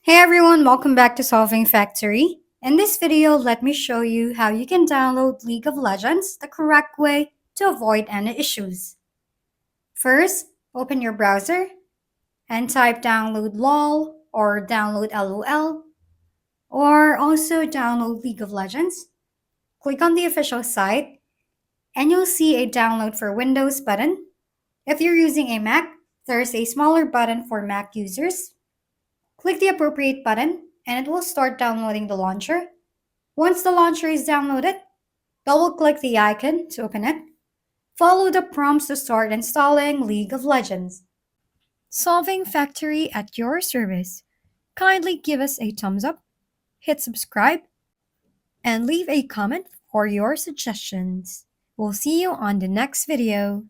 Hey everyone, welcome back to Solving Factory. In this video, let me show you how you can download League of Legends the correct way to avoid any issues. First, open your browser and type download LOL or download LOL or also download League of Legends. Click on the official site and you'll see a download for Windows button. If you're using a Mac, there's a smaller button for Mac users. Click the appropriate button and it will start downloading the launcher. Once the launcher is downloaded, double-click the icon to open it. Follow the prompts to start installing League of Legends. Solving Factory at your service. Kindly give us a thumbs up, hit subscribe, and leave a comment for your suggestions. We'll see you on the next video.